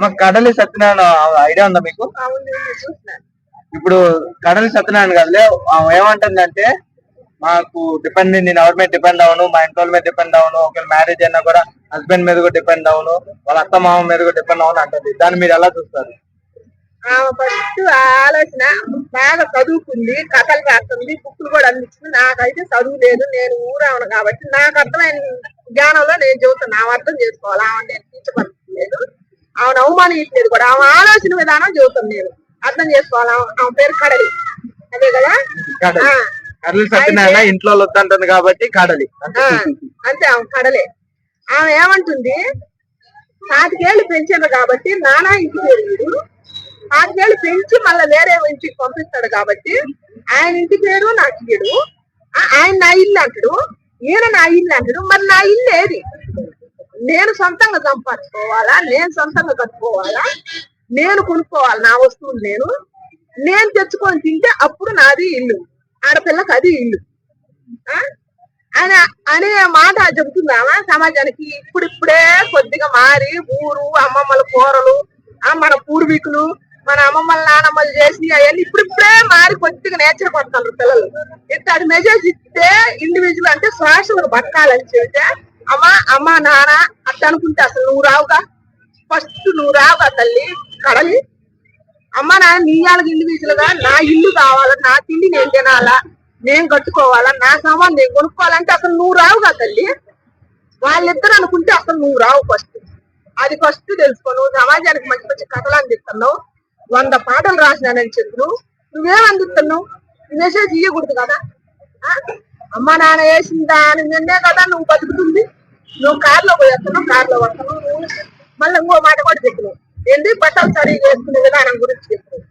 మా కడలి సత్యనారాయణ ఐడియా ఉందా మీకు? ఇప్పుడు కడలి సత్యనారాయణ కదలే ఏమంటుందంటే, మాకు డిపెండ్, నేను ఎవరి మీద డిపెండ్ అవను, మా ఇంట్లో మీద డిపెండ్ అవను, ఒకవేళ మ్యారేజ్ అయినా కూడా హస్బెండ్ మీద కూడా డిపెండ్ అవను, వాళ్ళ అత్త మామ మీద కూడా డిపెండ్ అవను అంటుంది. దాన్ని మీరు ఎలా చూస్తారు? ఫస్ట్ ఆలోచన బాగా చదువుకుంది, కథలు రాస్తుంది, బుక్కులు కూడా అందించింది. నాకైతే చదువు లేదు, నేను ఊరావను కాబట్టి నాకు అర్థమైన జ్ఞానంలో నేను చెబుతాను. ఆమె అర్థం చేసుకోవాలి, ఆమె నేను తీర్చబడలేదు, ఆమెను అవమానించలేదు కూడా. ఆమె ఆలోచన విధానం చెబుతాను, నేను అర్థం చేసుకోవాలి. ఆమె పేరు కడలి, అదే కదా. కడలి సత్యనారాయణ ఇంట్లో వద్దంటుంది కాబట్టి కడలి అంతే, ఆమె కడలే. ఆమె ఏమంటుంది, 4 ఏళ్ళు పెంచారు కాబట్టి నానా ఇంటి పేరు, 4 ఏళ్ళు పెంచి మళ్ళీ వేరే ఇంటికి పంపిస్తాడు కాబట్టి ఆయన ఇంటి పేరు నాకు ఇయ్యడు. ఆయన నా ఇల్లు అంటాడు, ఈయన నా ఇల్లు అంటాడు. మరి నా ఇల్లు ఏది? నేను సొంతంగా సంపాదించుకోవాలా, నేను సొంతంగా కట్టుకోవాలా, నేను కొనుక్కోవాలి నా వస్తువులు, నేను తెచ్చుకొని తింటే అప్పుడు నాది ఇల్లు, ఆడపిల్లకి అది ఇల్లు అనే మాట చెబుతున్నామా సమాజానికి. ఇప్పుడిప్పుడే కొద్దిగా మారి ఊరు అమ్మమ్మల కూరలు, మన పూర్వీకులు మన అమ్మమ్మల నానమ్మలు చేసి అవన్నీ ఇప్పుడిప్పుడే మారి కొద్దిగా నేచర్ పడుతున్నారు పిల్లలు. ఇట్లాంటి మెసేజ్ ఇస్తే ఇండివిజువల్ అంటే సోషల్ బతకాలని చెబితే అమ్మ నాన్న అట్లా అనుకుంటే అసలు నువ్వు రావుగా, ఫస్ట్ నువ్వు రావుగా తల్లి కడలి. అమ్మ నాన్న నీ వాళ్ళకి ఇండివిజువల్ గా నా ఇల్లు కావాలా, నా తిండి నేను తినాలా, నేను కట్టుకోవాలా, నా సామాన్ నేను కొనుక్కోవాలంటే అసలు నువ్వు రావుగా తల్లి. వాళ్ళిద్దరు అనుకుంటే అసలు నువ్వు రావు. ఫస్ట్ అది ఫస్ట్ తెలుసుకో. నువ్వు సమాజానికి మంచి మంచి కథలు అందిస్తున్నావు, 100 పాటలు రాసినానని చెప్పు, నువ్వేం అందిస్తున్నావు? మెసేజ్ ఇవ్వకూడదు కదా. అమ్మ నాన్న వేసిందా అని నిన్నే కదా నువ్వు బతుకుతుంది. నువ్వు కారులో పోయేస్తున్నావు, కారులో వస్తున్నావు. మళ్ళీ ఇంకో మాట కూడా చెప్పినావు, ఏంటి బట్టలు సరిగా వేసుకునే విధానం గురించి చెప్పినావు.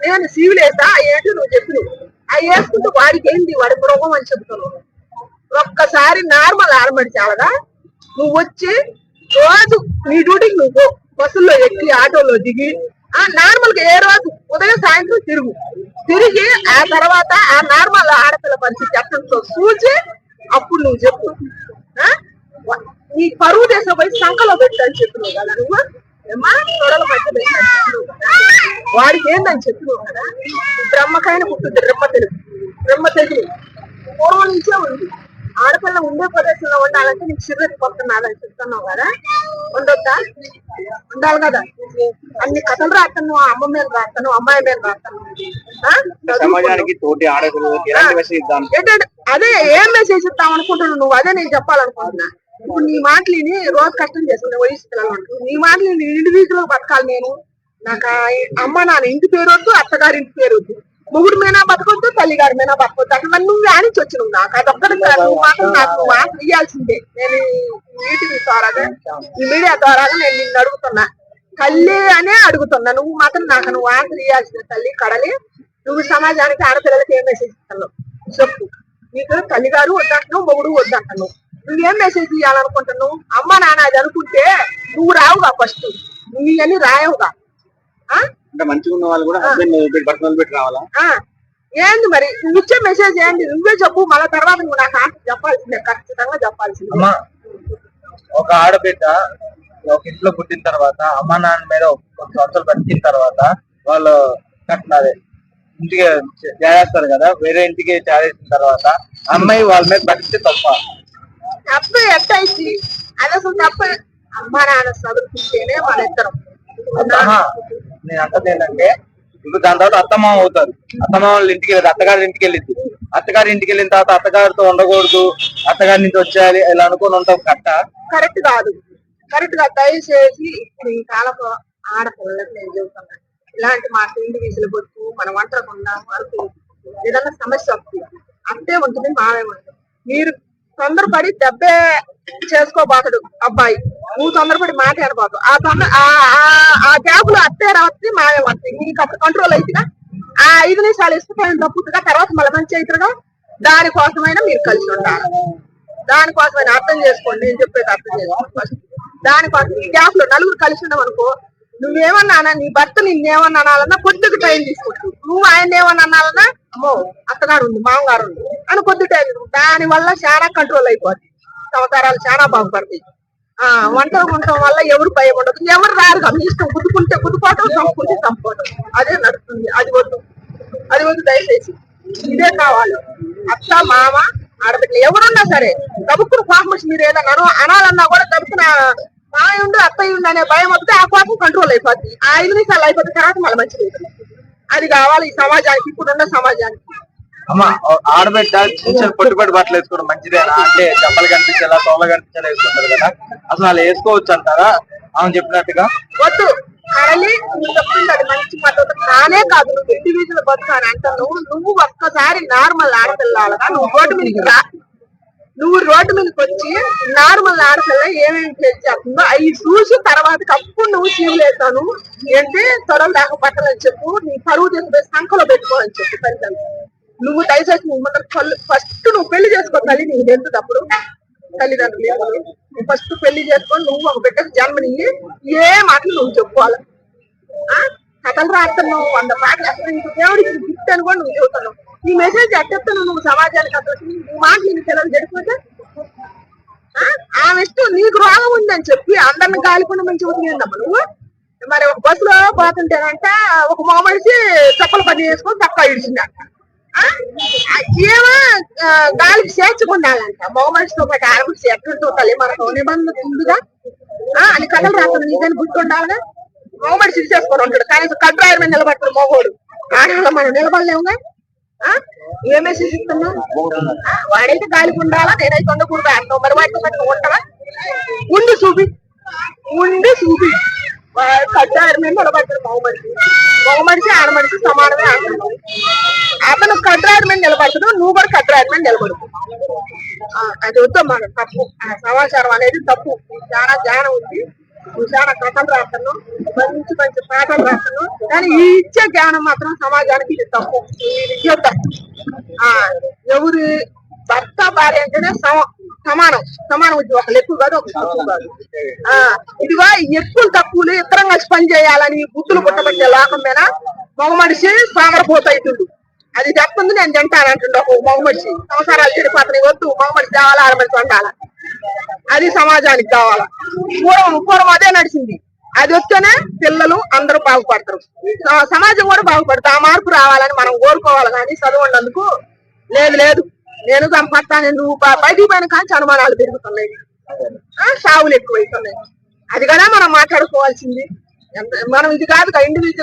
నేను సివిల్ వేసా ఏంటి నువ్వు చెప్పినావు. అవి వేసుకుంటూ వాడికి ఏంటి, వాడి మృగం అని చెప్తున్నావు. ఒక్కసారి నార్మల్ ఆడమడి చాలదా, నువ్వు వచ్చి రోజు నీ డ్యూటీకి నువ్వు బస్సుల్లో ఎక్కి ఆటోలో దిగి నార్మల్ గా ఏ రోజు ఉదయం సాయంత్రం తిరిగి ఆ తర్వాత ఆ నార్మల్ ఆడపిల్ల పరిస్థితి ఎక్కడితో చూసి అప్పుడు నువ్వు చెప్పు. నీ పరువు దేశం పోయి సంఖలో పెట్టని చెప్పినావు కదా నువ్వు. తొడల మధ్య పెట్టని చెప్పినావు కదా, వాడికి ఏందని చెప్పినావు కదా. బ్రహ్మకైన పుట్టుద్ది బ్రహ్మ తెలుగు పూర్వం నుంచే ఉంది. ఆడపిల్ల ఉండే ప్రదేశంలో ఉండాలంటే నీకు శరీరం కొడుతున్నాదని చెప్తున్నావు కదా, ఉండొద్దా? ఉండాలి కదా. అన్ని కథలు రాస్తాను, అమ్మ మీద రాస్తాను, అమ్మాయి మీద రాస్తాను. అదే ఏం మెసేజ్ ఇస్తాం అనుకుంటున్నావు నువ్వు, అదే నేను చెప్పాలనుకుంటున్నా. ఇప్పుడు నీ మాటలిని రోజు కష్టం చేసుకునే వయసు పిల్లలు అంటారు, నీ మాటలిని ఇండివిజువల్ బతకాలి. నేను నాకు అమ్మ నాన్న ఇంటి పేరు వద్దు, అత్తగారి ఇంటి పేరు వద్దు, మొగుడు మీనా బతకొద్దు, తల్లిగారి మీనా బతకొద్దు. అక్కడ నువ్వు ఆనించి వచ్చినావు. నాకు అదొక్కటి నువ్వు మాత్రం నాకు మాట ఇయ్యాల్సిందే. నేను ఈ ద్వారాగా ఈ మీడియా ద్వారాగా నేను నిన్ను అడుగుతున్నా, తల్లి అనే అడుగుతున్నా. నువ్వు మాత్రం నువ్వు ఆన్సర్ ఇయ్యాల్సిందే. తల్లి కడలి, నువ్వు సమాజానికి ఆడపిల్లలకి ఏం మెసేజ్ ఇస్తున్నావు చెప్పు. నీకు తల్లిగారు వద్దంటున్నావు, మొగుడు వద్దంటున్నావు, నువ్వేం మెసేజ్ ఇవ్వాలనుకుంటున్నావు? అమ్మ నాన్న అది అనుకుంటే నువ్వు రావుగా, ఫస్ట్ నువ్వు ఇవన్నీ రాయవుగా. మంచిగా ఉన్న వాళ్ళు కూడా పెట్టి రావాలా? ఏంది మరి నువ్వు ఇచ్చే మెసేజ్ ఏంది? నువ్వే చెప్పు, మళ్ళీ తర్వాత నువ్వు నాకు ఆన్సర్ చెప్పాల్సిందే, ఖచ్చితంగా చెప్పాల్సిందే. ఒక ఆడబిడ్డ ఒక ఇంట్లో పుట్టిన తర్వాత అమ్మ నాన్న మీద కొన్ని సంవత్సరాలు బతికిన తర్వాత వాళ్ళు కట్టినదే ఇంటికి చేస్తారు కదా, వేరే ఇంటికి చేసిన తర్వాత అమ్మాయి వాళ్ళ మీద బతికితే తప్పు ఎట్టయితే అది అసలు తప్ప. అమ్మ నాన్న చదువుకుంటేనే మన ఇద్దరం. నేను అంటది ఏంటంటే, ఇప్పుడు దాని తర్వాత అత్తమామ అవుతారు, అత్తమామ వాళ్ళ ఇంటికి వెళ్ళి అత్తగారి ఇంటికి వెళ్ళింది, అత్తగారి ఇంటికి వెళ్ళిన తర్వాత అత్తగారితో ఉండకూడదు, అత్తగారి నుంచి వచ్చేయాలి ఇలా అనుకుని ఉంటాం. కరెక్ట్ కాదు. దయచేసి ఇప్పుడు ఈ కాలపు ఆడపిల్లలకు నేను చెబుతున్నా, ఇలాంటి మాట ఇండివిజువల్ బొట్టు మన వంటకుండా మనకు ఏదన్నా సమస్య వస్తుంది, అట్టే ఉంటుంది, మావే ఉంటుంది. మీరు తొందరపడి దెబ్బే చేసుకోబోతాడు అబ్బాయి, నువ్వు తొందరపడి మాట అనబాదు. ఆ గ్యాప్ లో అత్తే రావచ్చు, మావే వస్తాయి. నీకు అప్పుడు కంట్రోల్ అవుతుందా? ఆ 5 నిమిషాలు ఇష్టమైన తప్పుగా తర్వాత మళ్ళీ మంచి అవుతుందా? దానికోసమైనా మీరు కలిసి ఉండాలి. దానికోసమైనా అర్థం చేసుకోండి, నేను చెప్పేది అర్థం చేసుకోండి. దానికోసం ఈ గ్యాప్ లో నలుగురు కలిసి ఉన్నాం అనుకో, నువ్వేమన్నా నీ భర్త నిన్నేమన్నా అనాలన్నా కొద్దిగా టైం తీసుకుంటావు, నువ్వు ఆయన ఏమన్నా అనాలన్నా అమ్మో అత్తగారు ఉంది మామగారు ఉంది అని కొద్ది టైం. దాని వల్ల చాలా కంట్రోల్ అయిపోద్ది, సంవత్సరాలు చాలా బాగుపడతాయి. వంటలు ఉండటం వల్ల ఎవరు భయం ఉండదు, ఎవరు రారుగా మీ ఇష్టం. చంపుకోవడం అదే నడుస్తుంది. అది వద్దు దయచేసి. ఇదే కావాలి. అత్త మామ ఆడబిడ్డ ఎవరున్నా సరే దబుక్కును కోపం వచ్చి మీరు ఏదన్నా అనాలన్నా కూడా దబుక్కున మాయ ఉండు అత్తయ్య ఉండు అనే భయం వస్తే ఆ కోపం కంట్రోల్ అయిపోద్ది. ఆ 5 నిమిషాలు అయిపోతే తర్వాత మళ్ళీ మంచిది. అది కావాలి ఈ సమాజానికి, ఇప్పుడున్న సమాజానికి. అమ్మ ఆడబిడ్డ పొట్టుపడి బట్టలు వేసుకోవడం మంచిదేనా? అంటే చెప్పలు కనిపించేలా తోల కనిపించేలా వేసుకుంటారు కదా, అసలు అలా వేసుకోవచ్చు అంటారా? ఆమె చెప్పినట్టుగా వద్దు కడలి నువ్వు చెప్తుంది అది మంచి పద్ధతి కానే కాదు. నువ్వు ఇంటి వీధిలో బతుకాని అంటావు. నువ్వు ఒక్కసారి నార్మల్ ఆడపిల్లగా నువ్వు రోడ్డు మీదకి రా. నువ్వు రోడ్డు మీదకి వచ్చి నార్మల్ ఆడపిల్ల ఏమేమి చేస్తుందో అవి చూసి తర్వాత అప్పుడు నువ్వు సీవులు వేస్తాను ఏంటి త్వరలు దాకా పట్టాలని చెప్పు. నీ పరువు తీసుకుపోయి సంఖలో పెట్టుకోవాలని చెప్పు తల్లిదండ్రులు. నువ్వు దయచేసి నువ్వు ఫస్ట్ నువ్వు పెళ్లి చేసుకో తల్లి. నీకు తెలుసు అప్పుడు తల్లిదండ్రులు ఫస్ట్ పెళ్లి చేసుకొని నువ్వు ఒక బిడ్డకు జన్మనియ్యి ఏ మాటలు నువ్వు చెప్పుకోవాలి. కథలు రాస్తున్నావు 100 పాటలు అసలు నీకు దేవుడికి గిఫ్ట్ అని కూడా నువ్వు చెబుతున్నావు. ఈ మెసేజ్ ఎట్టేస్తున్నావు నువ్వు సమాజానికి. అసలు నీ మాట నీ పిల్లలు జరిగిపోతే ఆమె ఇష్టం. నీకు రోగం ఉందని చెప్పి అందరిని గాలికుండా మంచి ఉతికిందమ్మా నువ్వు. మరి ఒక బస్సులో పోతుంటేనంట ఒక మగ మనిషి చప్పలు పని చేసుకొని తక్కువ ఇడిచిందంట. ఏమో గాలికి చేర్చుకుండాలంట. మగ మనిషితో పాటు ఆడమనిషి ఎట్లుంటో తల్లి మనకు నిబంధన ఉందిగా అని కథలు రాకుండా నీకని గుర్తుండాలిగా. మగ మనిషి చేసుకొని ఉంటాడు కనీసం కడ్రాయల మీద నిలబడతాడు మగోడు. ఆడవాళ్ళు మనం నిలబడలేముగా. ఏ మెసేజ్ ఇస్తున్నా? వాడైతే గాలికి ఉండాలా, నేనైతే ఉండకూడదు అంటావు. మరి వాటితో పాటు ఉంటావా? ఉండి చూపి కడ్రాయల మీద నిలబడతాడు మగ మనిషి ఆడ మనిషి సమానమే అంటున్నావు. అతను కడ్రాయల మీద నిలబడతాడు, నువ్వు కూడా కడ్రాయల మీద నిలబడు. అది వద్దమ్మా, తప్పు. సమాచారం అనేది తప్పు. చాలా జ్ఞానం ఉంది. నువ్వు చాలా కథలు రాస్తున్నావు, మంచి పాటలు రాస్తున్నావు, కానీ ఈ ఇచ్చే జ్ఞానం మాత్రం సమాజానికి ఇది తప్పు. ఇది ఇవ్వద్దు. ఎవరి భర్త భార్య అంటేనే సమానం ఉంది. ఒకళ్ళు ఎక్కువ కాదు, ఒకళ్ళు తక్కువ కాదు. ఇదిగో ఎక్కువ తక్కువలు ఇద్దరం కలిసి పని చేయాలని బుద్ధులు పుట్టబట్టే లోకం మీద మగ మనిషి సామరపోతుంది. అది చెప్తుంది నేను తింటానంటుండే ఒక మగ మనిషి. సంవత్సరాలు చెడిపోతున్నాయి వద్దు. మగ మనిషి కావాలా, ఆడ మనిషి వండాలా. అది సమాజానికి కావాలా. పూర్వం అదే నడిచింది. అది వస్తేనే పిల్లలు అందరూ బాగుపడతారు, సమాజం కూడా బాగుపడతారు. ఆ మార్పు రావాలని మనం కోరుకోవాలి. కానీ చదవండినందుకు లేదు నేను సంపడతాను నువ్వు బయటికి పోయిన కానీ అనుమానాలు పెరుగుతున్నాయి, సావులు ఎక్కువైతున్నాయి. అది కదా మనం మాట్లాడుకోవాల్సింది. మనం ఇది కాదు ఇండివిజువల్